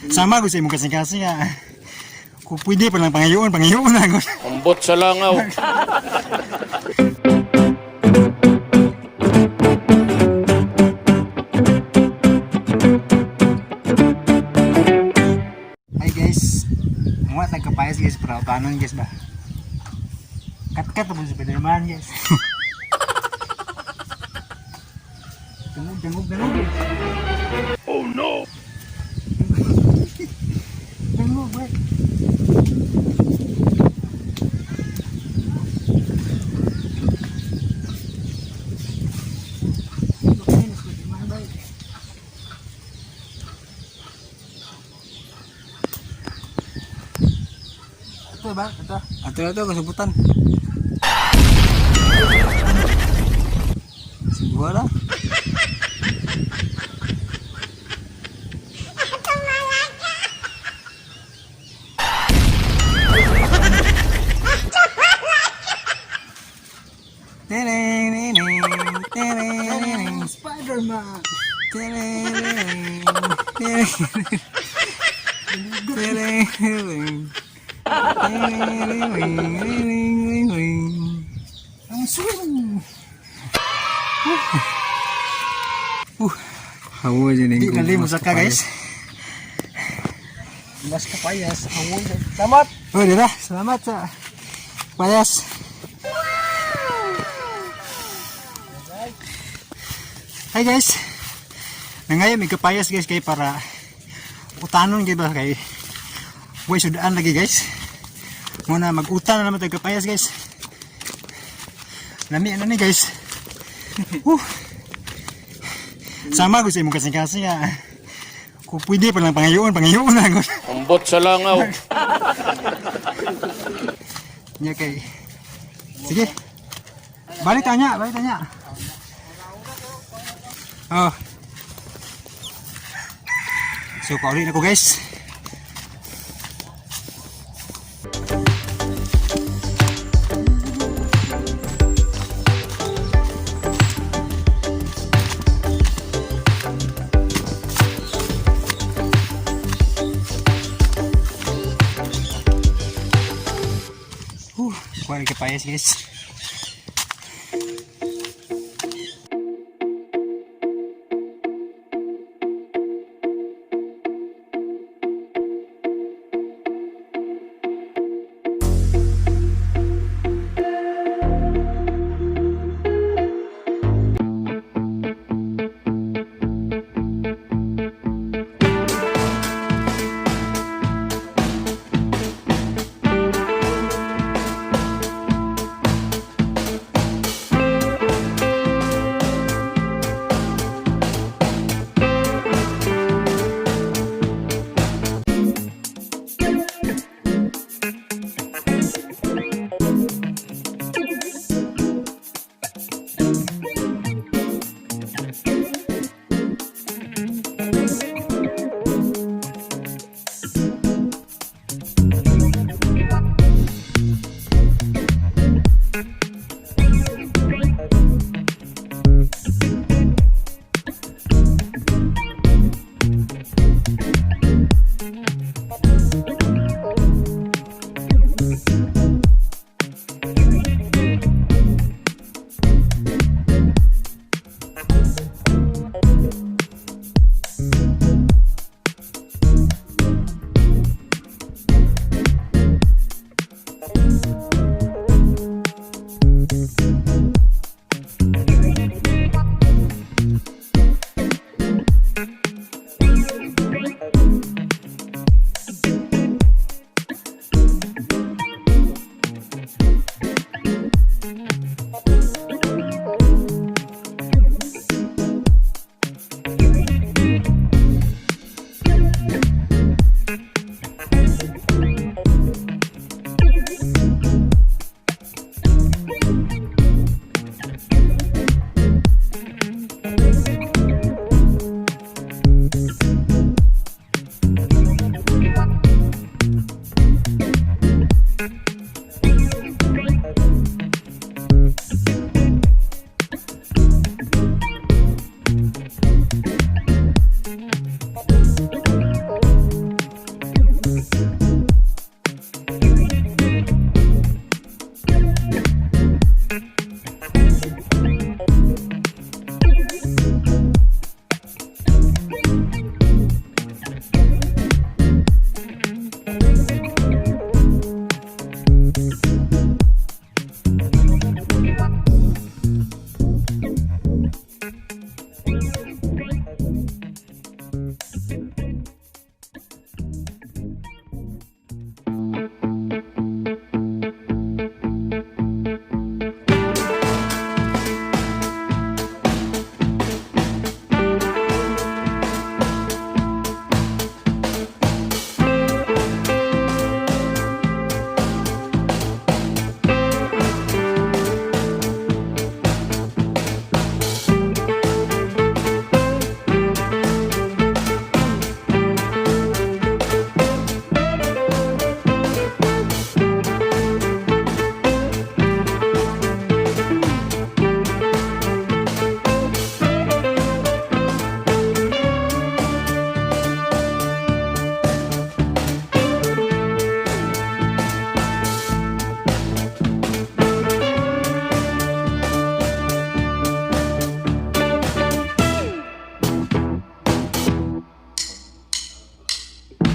Sama ko sa imong kasing-kasing nga. Kung pwede pa lang pangayoon na. Ambot sa langaw. Hi guys. Muat nagkapayas guys para utanon guys ba. Kat-kat mo sa Spiderman guys. Dangog guys. Oh no! Dangog ba? Ito ba? Ito kasubutan. Siguro. Spider-Man. Ang swing. Hawa dyan Di yung nalimos ka guys. Mas kapayas. Hawa dyan. Salamat! Oh, dira. Salamat sa payas. Hi guys. Nangayon may kapayas guys kay para utanon kay ba kay way sudaan lagi guys. Muna mag-utan na naman tayo kapayas guys. Lami ano ni guys. Sama ko sa imong kasing-kasing nga. Kung pwede pa lang pangayoon na. Ambot sa langaw. Nya kay. Sige. Balik tanya. Oh. So paulit na ko guys. Kuha rin kapayas guys.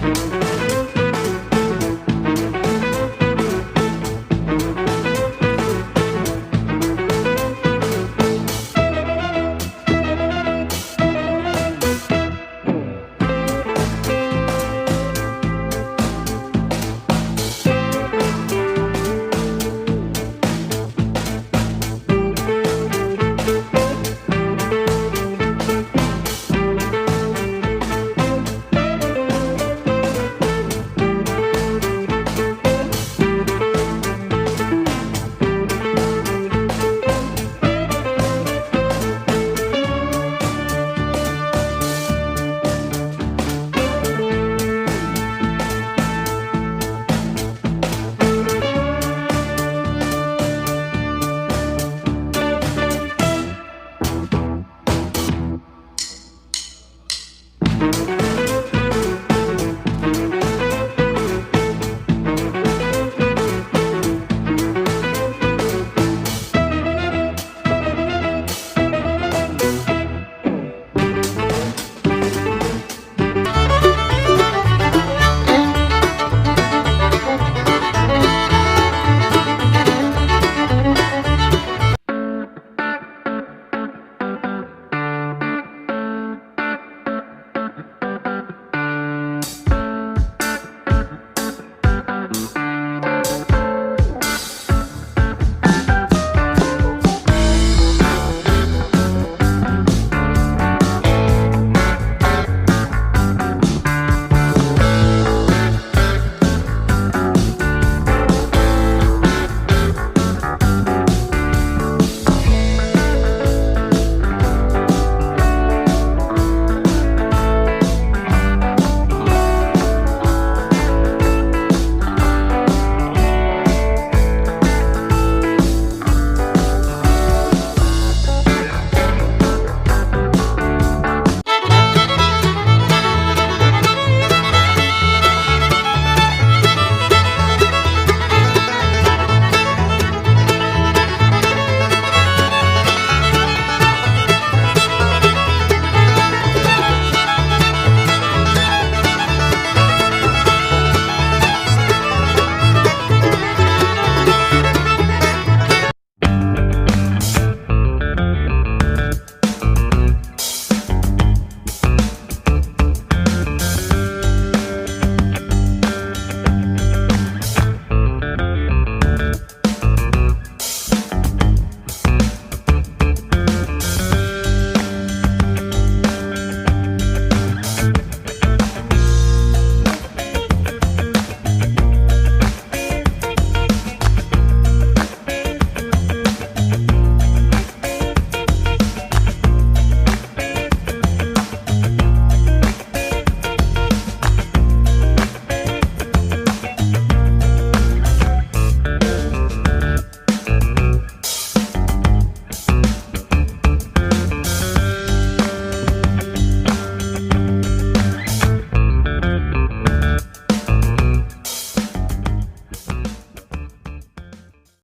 guys.